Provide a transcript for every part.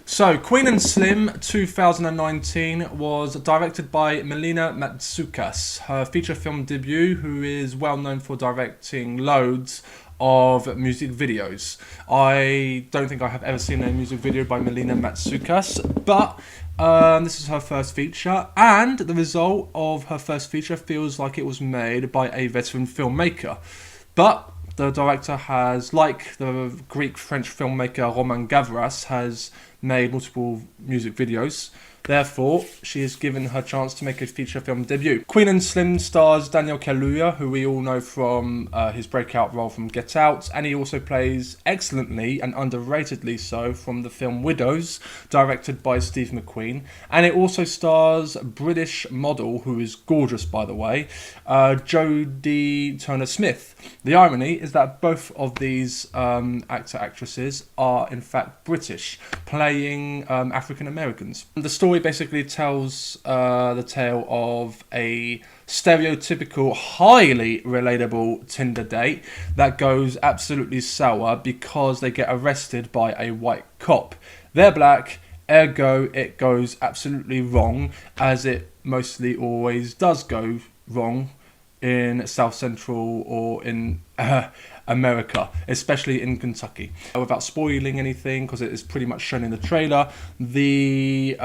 So, Queen and Slim 2019 was directed by Melina Matsoukas, her feature film debut, who is well known for directing loads of music videos. I don't think I have ever seen a music video by Melina Matsoukas, but this is her first feature, and the result of her first feature feels like it was made by a veteran filmmaker. But the director has, like the Greek-French filmmaker Roman Gavras, has made multiple music videos. Therefore, she is given her chance to make a feature film debut. Queen and Slim stars Daniel Kaluuya, who we all know from his breakout role from Get Out, and he also plays excellently and underratedly so from the film Widows, directed by Steve McQueen. And it also stars British model, who is gorgeous by the way, Jodie Turner-Smith. The irony is that both of these actresses are in fact British, playing African Americans. The story basically tells the tale of a stereotypical, highly relatable Tinder date that goes absolutely sour because they get arrested by a white cop. They're black, ergo it goes absolutely wrong, as it mostly always does go wrong in South Central or in America, especially in Kentucky. Without spoiling anything, because it is pretty much shown in the trailer, the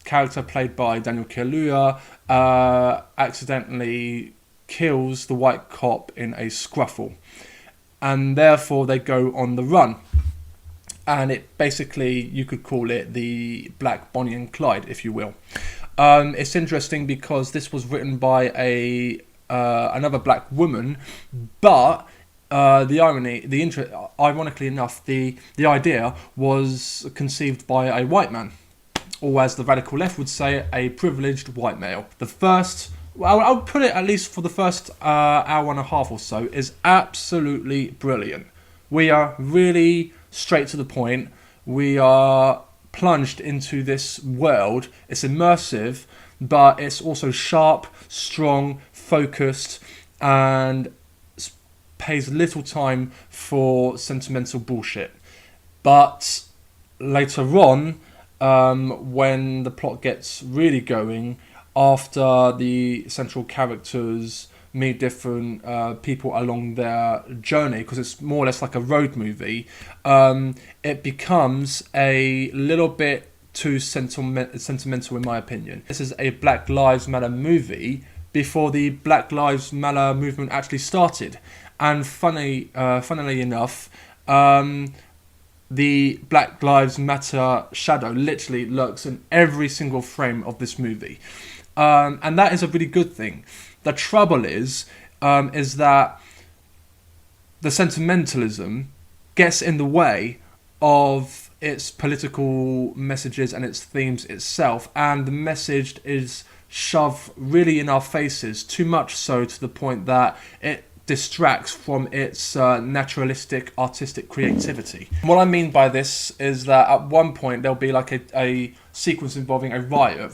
character played by Daniel Kaluuya accidentally kills the white cop in a scruffle, and therefore they go on the run. And it basically, you could call it the Black Bonnie and Clyde, if you will. It's interesting because this was written by another black woman, but ironically enough, the idea was conceived by a white man, or as the radical left would say, a privileged white male. The first, well, I would put it at least for the first hour and a half or so, is absolutely brilliant. We are really straight to the point. We are plunged into this world. It's immersive, but it's also sharp, strong, focused, and pays little time for sentimental bullshit. But later on, when the plot gets really going, after the central characters meet different people along their journey, because it's more or less like a road movie, it becomes a little bit too sentimental in my opinion. This is a Black Lives Matter movie before the Black Lives Matter movement actually started. And funnily enough, the Black Lives Matter shadow literally lurks in every single frame of this movie. And that is a really good thing. The trouble is that the sentimentalism gets in the way of its political messages and its themes itself, and the message is shoved really in our faces, too much so to the point that it distracts from its naturalistic artistic creativity. What I mean by this is that at one point there'll be like a sequence involving a riot,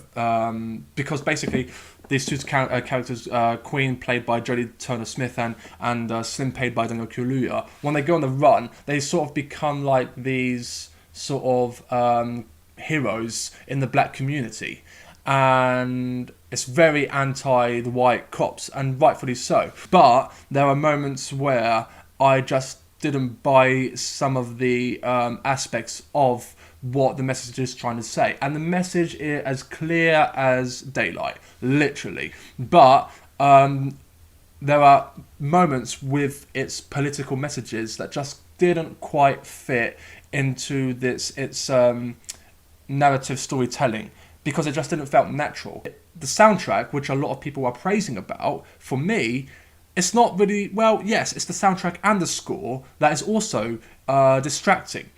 because basically these two characters, Queen played by Jodie Turner-Smith and Slim played by Daniel Kaluuya, when they go on the run, they sort of become like these sort of heroes in the black community. And it's very anti the white cops, and rightfully so. But there are moments where I just didn't buy some of the aspects of what the message is trying to say. And the message is as clear as daylight, literally. But there are moments with its political messages that just didn't quite fit into its narrative storytelling, because it just didn't feel natural. The soundtrack, which a lot of people are praising about, for me, it's not really, well, yes, it's the soundtrack and the score that is also distracting.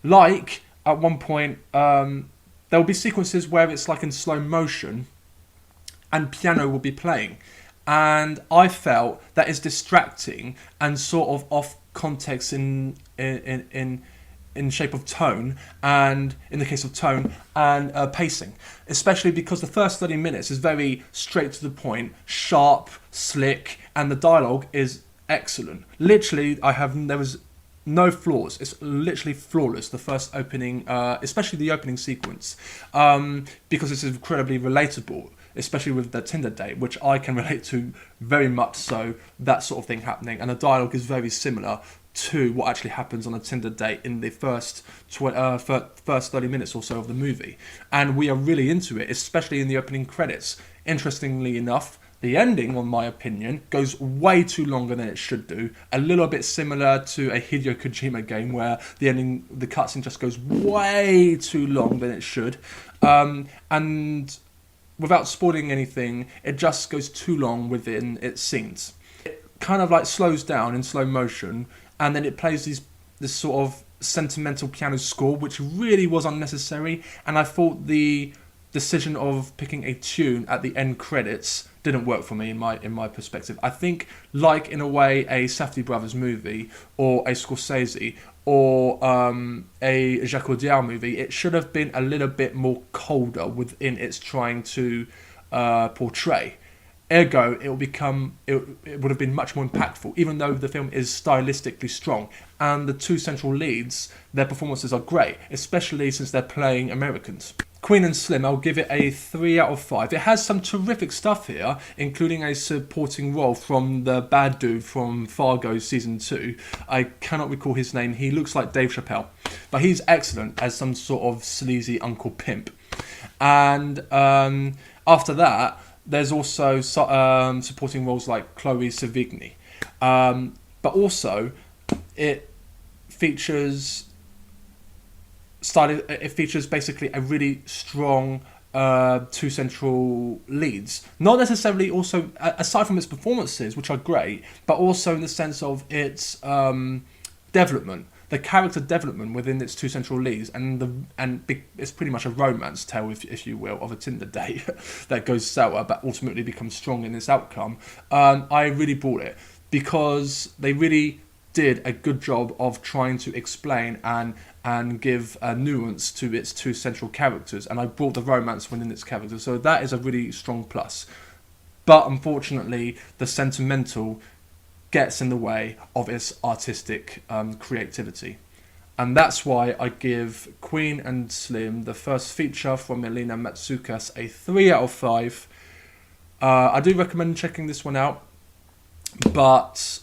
Like, at one point, there will be sequences where it's like in slow motion and piano will be playing. And I felt that is distracting and sort of off context in shape of tone, and in the case of tone and pacing, especially because the first 30 minutes is very straight to the point, sharp, slick, and the dialogue is excellent. Literally, there was no flaws. It's literally flawless. The first opening, especially the opening sequence, because it's incredibly relatable, especially with the Tinder date, which I can relate to very much so, that sort of thing happening. And the dialogue is very similar to what actually happens on a Tinder date in the first 30 minutes or so of the movie. And we are really into it, especially in the opening credits. Interestingly enough, the ending, in my opinion, goes way too longer than it should do. A little bit similar to a Hideo Kojima game where the ending, the cutscene just goes way too long than it should. And without spoiling anything, it just goes too long within its scenes. It kind of like slows down in slow motion, and then it plays this sort of sentimental piano score, which really was unnecessary. And I thought the decision of picking a tune at the end credits didn't work for me in my perspective. I think, like in a way, a Safdie Brothers movie or a Scorsese or a Jacques Audiard movie, it should have been a little bit more colder within its trying to portray. Ergo, it would have been much more impactful, even though the film is stylistically strong. And the two central leads, their performances are great, especially since they're playing Americans. Queen and Slim, I'll give it a 3 out of 5. It has some terrific stuff here, including a supporting role from the bad dude from Fargo Season 2. I cannot recall his name. He looks like Dave Chappelle. But he's excellent as some sort of sleazy Uncle Pimp. And after that, there's also supporting roles like Chloe Sevigny. But also, it features basically a really strong two central leads. Not necessarily also, aside from its performances, which are great, but also in the sense of its development. The character development within its two central leads, and it's pretty much a romance tale, if you will, of a Tinder date that goes sour but ultimately becomes strong in its outcome. I really bought it because they really did a good job of trying to explain and give a nuance to its two central characters, and I brought the romance within its characters, so that is a really strong plus. But unfortunately, the sentimental gets in the way of its artistic creativity. And that's why I give Queen and Slim, the first feature from Melina Matsoukas, a 3 out of 5. I do recommend checking this one out, but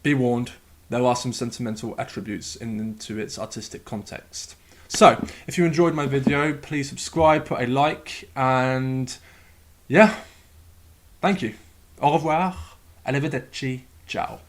be warned, there are some sentimental attributes into its artistic context. So, if you enjoyed my video, please subscribe, put a like, and yeah, thank you. Au revoir. Arrivederci. Ciao.